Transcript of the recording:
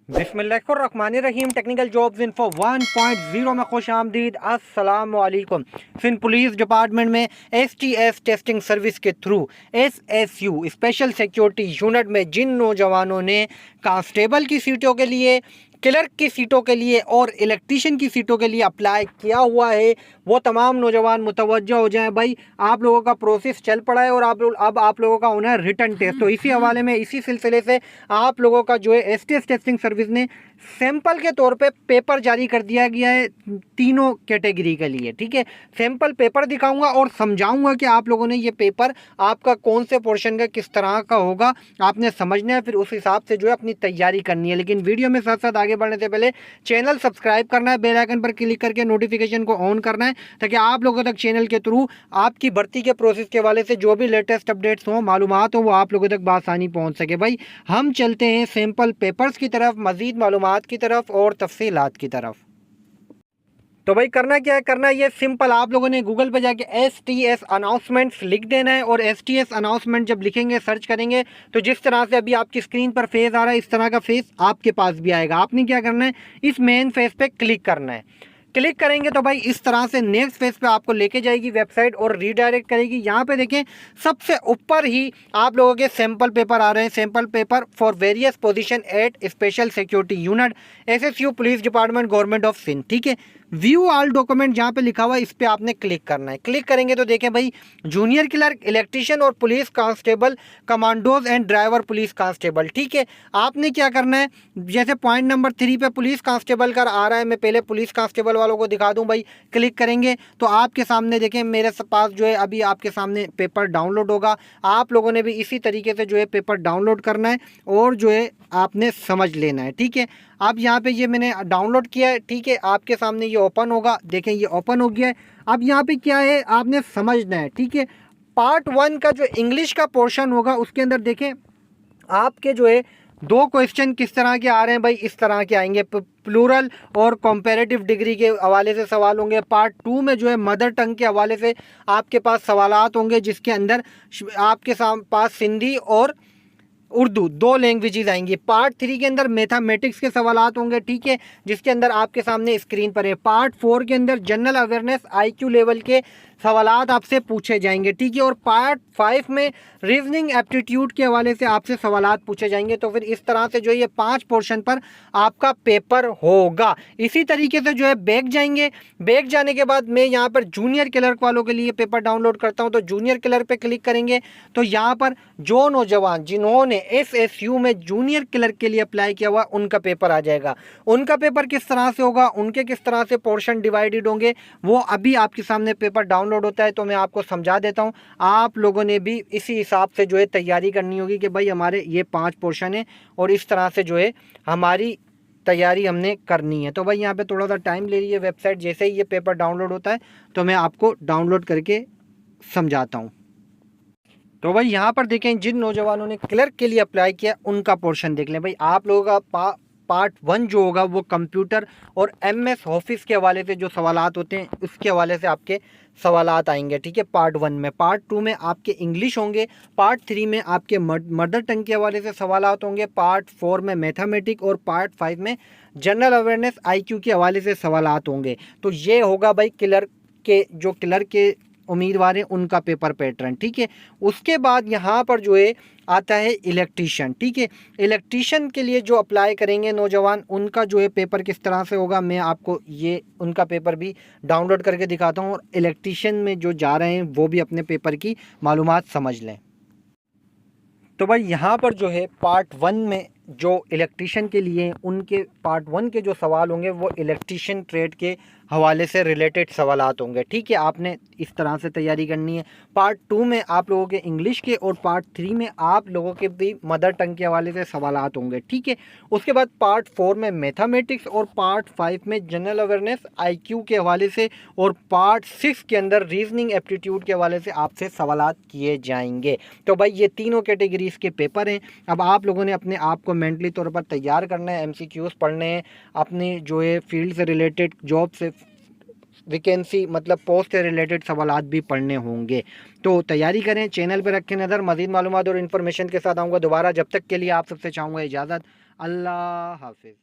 बिस्मिल्लाहिर्रहमानिर्रहीम। Technical jobs info 1.0 में खुश आमदीद। अस्सलाम वालेकुम। सिंध पुलिस डिपार्टमेंट में STS टेस्टिंग सर्विस के through SSU special security unit में जिन नौजवानों ने कांस्टेबल की सीटों के लिए, क्लर्क की सीटों के लिए और इलेक्ट्रीशियन की सीटों के लिए अप्लाई किया हुआ है, वो तमाम नौजवान मुतवज्जो हो जाएं। भाई आप लोगों का प्रोसेस चल पड़ा है और अब आप लोगों का होना है रिटर्न टेस्ट। तो इसी हवाले में, इसी सिलसिले से आप लोगों का जो है STS टेस्टिंग सर्विस ने सैंपल के तौर पे पेपर जारी कर दिया गया है तीनों कैटेगरी के लिए। ठीक है, सैंपल पेपर दिखाऊंगा और समझाऊंगा कि आप लोगों ने ये पेपर आपका कौन से पोर्शन का किस तरह का होगा, आपने समझना है, फिर उस हिसाब से जो है अपनी तैयारी करनी है। लेकिन वीडियो में साथ साथ आगे बढ़ने से पहले चैनल सब्सक्राइब करना है, बेल आइकन पर क्लिक करके नोटिफिकेशन को ऑन करना है, ताकि आप लोगों तक चैनल के थ्रू आपकी भर्ती के प्रोसेस के हवाले से जो भी लेटेस्ट अपडेट्स हों, मालूमात हो, वो आप लोगों तक बआसानी पहुंच सके। भाई हम चलते हैं सैंपल पेपर्स की तरफ, मजीद मालूमात की तरफ और तफसीलात की तरफ। तो भाई करना क्या है, करना ये सिंपल, आप लोगों ने गूगल पे जाके STS अनाउंसमेंट्स लिख देना है। और STS अनाउंसमेंट जब लिखेंगे, सर्च करेंगे, तो जिस तरह से अभी आपकी स्क्रीन पर फेस आ रहा है, इस तरह का फेस आपके पास भी आएगा। आपने क्या करना है, इस मेन फेस पे क्लिक करना है। क्लिक करेंगे तो भाई इस तरह से नेक्स्ट फेज पे आपको लेके जाएगी वेबसाइट और रीडायरेक्ट करेगी। यहाँ पे देखें सबसे ऊपर ही आप लोगों के सैंपल पेपर आ रहे हैं, sample paper for various position at special security unit SSU police department government of Sindh. ठीक है, व्यू ऑल डॉक्यूमेंट जहाँ पे लिखा हुआ है, इस पे आपने क्लिक करना है। क्लिक करेंगे तो देखें भाई जूनियर क्लर्क, इलेक्ट्रीशियन और police constable, commandos and driver police constable. ठीक है, आपने क्या करना है, जैसे पॉइंट नंबर 3 पे पुलिस कांस्टेबल का आ रहा है, मैं पहले पुलिस कांस्टेबल वालों को दिखा दूं। भाई क्लिक करेंगे तो आपके सामने देखें मेरे पास जो है अभी आपके सामने पेपर डाउनलोड होगा। आप लोगों ने भी इसी तरीके से जो है पेपर डाउनलोड करना है और जो है आपने समझ लेना है। ठीक है, अब यहाँ पे ये मैंने डाउनलोड किया है। ठीक है, आपके सामने ये ओपन होगा, देखें ये ओपन हो गया है। अब यहाँ पे क्या है, आपने समझना है। ठीक है, पार्ट 1 का जो इंग्लिश का पोर्शन होगा, उसके अंदर देखें आपके जो है 2 क्वेश्चन किस तरह के आ रहे हैं। भाई इस तरह के आएंगे, प्लूरल और कंपैरेटिव डिग्री के हवाले से सवाल होंगे। पार्ट 2 में जो है मदर टंग के हवाले से आपके पास सवालात होंगे, जिसके अंदर आपके पास सिंधी और उर्दू 2 लैंग्वेजेस आएंगी। पार्ट 3 के अंदर मैथमेटिक्स के सवालात होंगे। ठीक है, जिसके अंदर आपके सामने स्क्रीन पर है। पार्ट 4 के अंदर जनरल अवेयरनेस IQ लेवल के सवालात आपसे पूछे जाएंगे। ठीक है, और पार्ट 5 में रीजनिंग एप्टीट्यूड के हवाले से आपसे सवालात पूछे जाएंगे। तो फिर इस तरह से जो ये 5 पोर्शन पर आपका पेपर होगा। इसी तरीके से जो है बैक जाएंगे। बैक जाने के बाद मैं यहाँ पर जूनियर क्लर्क वालों के लिए पेपर डाउनलोड करता हूँ। तो जूनियर क्लर्क पे क्लिक करेंगे तो यहाँ पर जो नौजवान जिन्होंने SSU में जूनियर क्लर्क के लिए अप्लाई किया हुआ, उनका पेपर आ जाएगा। उनका पेपर किस तरह से होगा, उनके किस तरह से पोर्शन डिवाइडेड होंगे, वो अभी आपके सामने पेपर डाउनलोड होता है तो मैं आपको समझा देता हूँ। आप लोगों ने भी इसी हिसाब से जो है तैयारी करनी होगी कि भाई हमारे ये 5 पोर्शन है और इस तरह से जो है हमारी तैयारी हमने करनी है। तो भाई यहाँ पे थोड़ा सा टाइम ले रही है वेबसाइट। जैसे ही ये पेपर डाउनलोड होता है तो मैं आपको डाउनलोड करके समझाता हूँ। तो भाई यहाँ पर देखें जिन नौजवानों ने क्लर्क के लिए अप्लाई किया उनका पोर्शन देख लें। भाई आप लोगों का पार्ट 1 जो होगा वो कंप्यूटर और MS ऑफिस के हवाले से जो सवालात होते हैं उसके हवाले से आपके सवालात आएंगे। ठीक है, पार्ट 1 में। पार्ट 2 में आपके इंग्लिश होंगे। पार्ट 3 में आपके मदर टंग के हवाले से सवालात होंगे। पार्ट 4 में मैथमेटिक्स और पार्ट 5 में जनरल अवेयरनेस IQ के हवाले से सवालात होंगे। तो ये होगा भाई क्लर्क के उम्मीदवार हैं उनका पेपर पैटर्न। ठीक है, उसके बाद यहाँ पर जो है आता है इलेक्ट्रीशियन। ठीक है, इलेक्ट्रीशियन के लिए जो अप्लाई करेंगे नौजवान, उनका जो है पेपर किस तरह से होगा, मैं आपको ये उनका पेपर भी डाउनलोड करके दिखाता हूँ। और इलेक्ट्रीशियन में जो जा रहे हैं वो भी अपने पेपर की मालूमात समझ लें। तो भाई यहाँ पर जो है पार्ट 1 में जो इलेक्ट्रीशियन के लिए उनके पार्ट 1 के जो सवाल होंगे वो इलेक्ट्रीशियन ट्रेड के हवाले से रिलेटेड सवालात होंगे। ठीक है, आपने इस तरह से तैयारी करनी है। पार्ट 2 में आप लोगों के इंग्लिश के और पार्ट 3 में आप लोगों के भी मदर टंग के हवाले से सवालात होंगे। ठीक है, उसके बाद पार्ट 4 में मैथमेटिक्स और पार्ट 5 में जनरल अवेयरनेस IQ के हवाले से और पार्ट 6 के अंदर रीजनिंग एप्टीट्यूड के हवाले से आपसे सवालात किए जाएंगे। तो भाई ये तीनों कैटेगरीज के पेपर हैं। अब आप लोगों ने अपने आप को मेंटली तौर पर तैयार करना है, MCQs पढ़ने हैं, अपनी जो है फील्ड से रिलेटेड, जॉब से वैकेंसी मतलब पोस्ट से रिलेटेड सवालात भी पढ़ने होंगे। तो तैयारी करें, चैनल पर रखें नज़र। मज़ीद मालूमात और इन्फॉर्मेशन के साथ आऊँगा दोबारा। जब तक के लिए आप सबसे चाहूँगा इजाज़त। अल्लाह हाफिज़।